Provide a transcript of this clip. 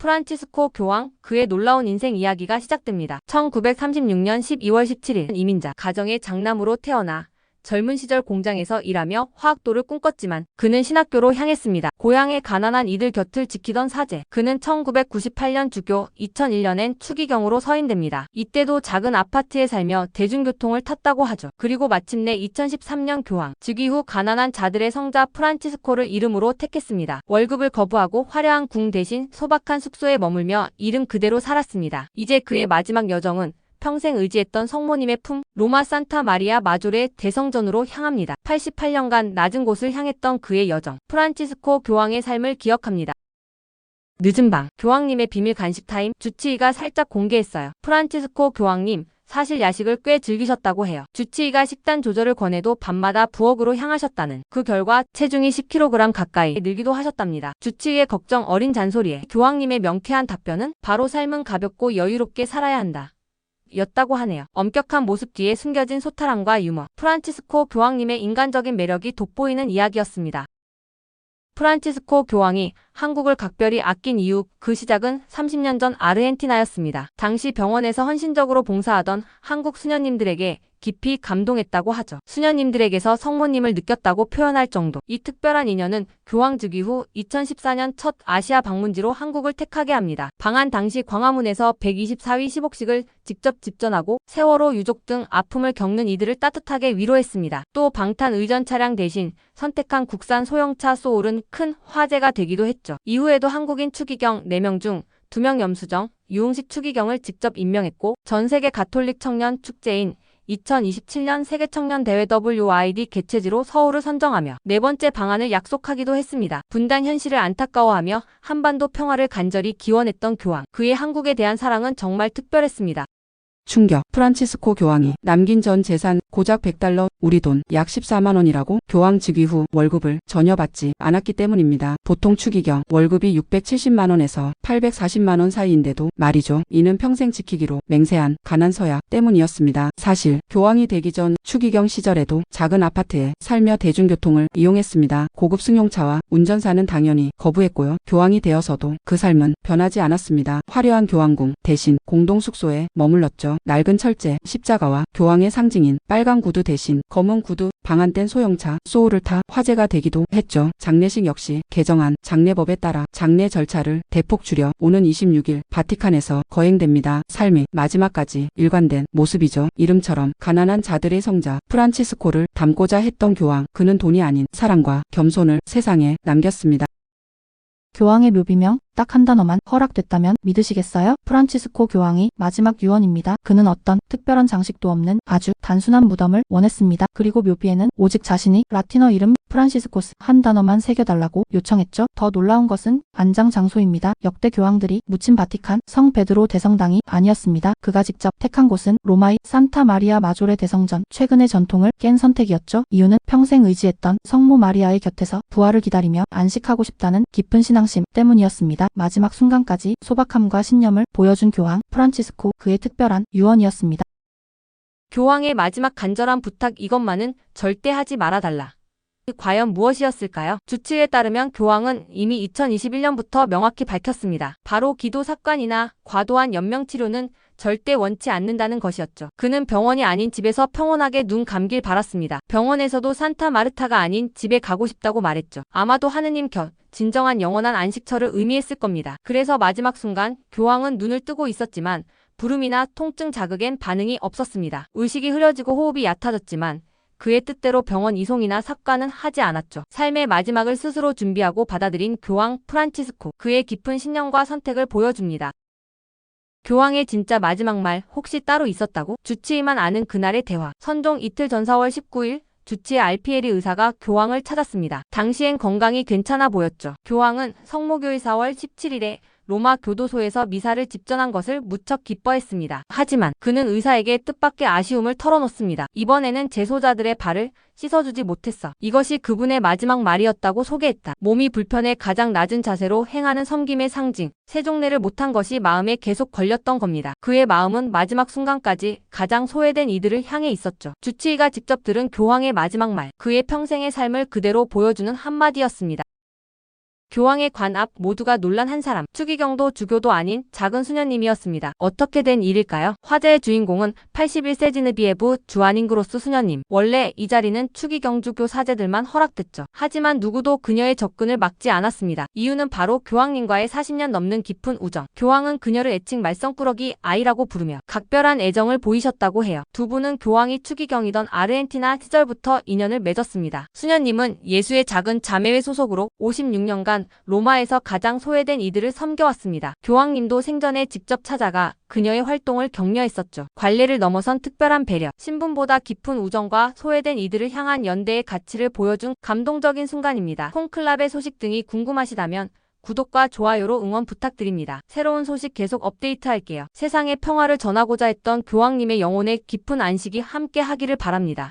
프란치스코 교황, 그의 놀라운 인생 이야기가 시작됩니다. 1936년 12월 17일 이민자 가정의 장남으로 태어나 젊은 시절 공장에서 일하며 화학도를 꿈꿨지만 그는 신학교로 향했습니다. 고향의 가난한 이들 곁을 지키던 사제. 그는 1998년 주교, 2001년엔 추기경으로 서임됩니다. 이때도 작은 아파트에 살며 대중교통을 탔다고 하죠. 그리고 마침내 2013년 교황, 즉위 후 가난한 자들의 성자 프란치스코를 이름으로 택했습니다. 월급을 거부하고 화려한 궁 대신 소박한 숙소에 머물며 이름 그대로 살았습니다. 이제 그의 마지막 여정은 평생 의지했던 성모님의 품, 로마 산타 마리아 마조레 대성전으로 향합니다. 88년간 낮은 곳을 향했던 그의 여정. 프란치스코 교황의 삶을 기억합니다. 늦은 방, 교황님의 비밀 간식 타임, 주치의가 살짝 공개했어요. 프란치스코 교황님, 사실 야식을 꽤 즐기셨다고 해요. 주치의가 식단 조절을 권해도 밤마다 부엌으로 향하셨다는. 그 결과 체중이 10kg 가까이 늘기도 하셨답니다. 주치의의 걱정 어린 잔소리에 교황님의 명쾌한 답변은 바로 삶은 가볍고 여유롭게 살아야 한다. 였다고 하네요. 엄격한 모습 뒤에 숨겨진 소탈함과 유머. 프란치스코 교황님의 인간적인 매력이 돋보이는 이야기였습니다. 프란치스코 교황이 한국을 각별히 아낀 이유, 그 시작은 30년 전 아르헨티나였습니다. 당시 병원에서 헌신적으로 봉사하던 한국 수녀님들에게 깊이 감동했다고 하죠. 수녀님들에게서 성모님을 느꼈다고 표현할 정도. 이 특별한 인연은 교황 즉위 후 2014년 첫 아시아 방문지로 한국을 택하게 합니다. 방한 당시 광화문에서 124위 시복식을 직접 집전하고 세월호 유족 등 아픔을 겪는 이들을 따뜻하게 위로했습니다. 또 방탄 의전 차량 대신 선택한 국산 소형차 소울은 큰 화제가 되기도 했죠. 이후에도 한국인 추기경 4명 중 2명 염수정, 유흥식 추기경을 직접 임명했고 전 세계 가톨릭 청년 축제인 2027년 세계청년대회 WID 개최지로 서울을 선정하며 4번째 방한을 약속하기도 했습니다. 분단 현실을 안타까워하며 한반도 평화를 간절히 기원했던 교황. 그의 한국에 대한 사랑은 정말 특별했습니다. 충격. 프란치스코 교황이 남긴 전 재산 고작 $100, 우리 돈 약 14만 원이라고? 교황 즉위 후 월급을 전혀 받지 않았기 때문입니다. 보통 추기경 월급이 670만 원에서 840만 원 사이인데도 말이죠. 이는 평생 지키기로 맹세한 가난서약 때문이었습니다. 사실 교황이 되기 전 추기경 시절에도 작은 아파트에 살며 대중교통을 이용했습니다. 고급 승용차와 운전사는 당연히 거부했고요. 교황이 되어서도 그 삶은 변하지 않았습니다. 화려한 교황궁 대신 공동숙소에 머물렀죠. 낡은 철제, 십자가와 교황의 상징인 빨간 구두 대신 검은 구두, 방한된 소형차, 소울을 타 화제가 되기도 했죠. 장례식 역시 개정한 장례법에 따라 장례 절차를 대폭 줄여 오는 26일 바티칸에서 거행됩니다. 삶의 마지막까지 일관된 모습이죠. 이름처럼 가난한 자들의 성자 프란치스코를 닮고자 했던 교황. 그는 돈이 아닌 사랑과 겸손을 세상에 남겼습니다. 교황의 묘비명 딱 한 단어만 허락됐다면 믿으시겠어요? 프란치스코 교황이 마지막 유언입니다. 그는 어떤 특별한 장식도 없는 아주 단순한 무덤을 원했습니다. 그리고 묘비에는 오직 자신이 라틴어 이름 프란시스코스 한 단어만 새겨달라고 요청했죠. 더 놀라운 것은 안장 장소입니다. 역대 교황들이 묻힌 바티칸 성 베드로 대성당이 아니었습니다. 그가 직접 택한 곳은 로마의 산타 마리아 마조레 대성전. 최근의 전통을 깬 선택이었죠. 이유는 평생 의지했던 성모 마리아의 곁에서 부활을 기다리며 안식하고 싶다는 깊은 신앙심 때문이었습니다. 마지막 순간까지 소박함과 신념을 보여준 교황 프란치스코. 그의 특별한 유언이었습니다. 교황의 마지막 간절한 부탁, 이것만은 절대 하지 말아달라. 과연 무엇이었을까요? 주치의에 따르면 교황은 이미 2021년부터 명확히 밝혔습니다. 바로 기도 삭관이나 과도한 연명치료는 절대 원치 않는다는 것이었죠. 그는 병원이 아닌 집에서 평온하게 눈 감길 바랐습니다. 병원에서도 산타 마르타가 아닌 집에 가고 싶다고 말했죠. 아마도 하느님 곁, 진정한 영원한 안식처를 의미했을 겁니다. 그래서 마지막 순간 교황은 눈을 뜨고 있었지만 부름이나 통증 자극엔 반응이 없었습니다. 의식이 흐려지고 호흡이 얕아졌지만 그의 뜻대로 병원 이송이나 삭관은 하지 않았죠. 삶의 마지막을 스스로 준비하고 받아들인 교황 프란치스코. 그의 깊은 신념과 선택을 보여줍니다. 교황의 진짜 마지막 말 혹시 따로 있었다고? 주치의만 아는 그날의 대화. 선종 이틀 전 4월 19일 주치의 알피에리 의사가 교황을 찾았습니다. 당시엔 건강이 괜찮아 보였죠. 교황은 성모교일 4월 17일에 로마 교도소에서 미사를 집전한 것을 무척 기뻐했습니다. 하지만 그는 의사에게 뜻밖의 아쉬움을 털어놓습니다. 이번에는 재소자들의 발을 씻어주지 못했어. 이것이 그분의 마지막 말이었다고 소개했다. 몸이 불편해 가장 낮은 자세로 행하는 섬김의 상징, 세종례를 못한 것이 마음에 계속 걸렸던 겁니다. 그의 마음은 마지막 순간까지 가장 소외된 이들을 향해 있었죠. 주치의가 직접 들은 교황의 마지막 말, 그의 평생의 삶을 그대로 보여주는 한마디였습니다. 교황의 관 앞 모두가 놀란 한 사람. 추기경도 주교도 아닌 작은 수녀님이었습니다. 어떻게 된 일일까요? 화제의 주인공은 81세 지느비에브 주아닝그로스 수녀님. 원래 이 자리는 추기경 주교 사제들만 허락됐죠. 하지만 누구도 그녀의 접근을 막지 않았습니다. 이유는 바로 교황님과의 40년 넘는 깊은 우정. 교황은 그녀를 애칭 말썽꾸러기 아이라고 부르며 각별한 애정을 보이셨다고 해요. 두 분은 교황이 추기경이던 아르헨티나 시절부터 인연을 맺었습니다. 수녀님은 예수의 작은 자매회 소속으로 56년간 로마에서 가장 소외된 이들을 섬겨왔습니다. 교황님도 생전에 직접 찾아가 그녀의 활동을 격려했었죠. 관례를 넘어선 특별한 배려, 신분보다 깊은 우정과 소외된 이들을 향한 연대의 가치를 보여준 감동적인 순간입니다. 콘클라베 소식 등이 궁금하시다면 구독과 좋아요로 응원 부탁드립니다. 새로운 소식 계속 업데이트할게요. 세상의 평화를 전하고자 했던 교황님의 영혼의 깊은 안식이 함께 하기를 바랍니다.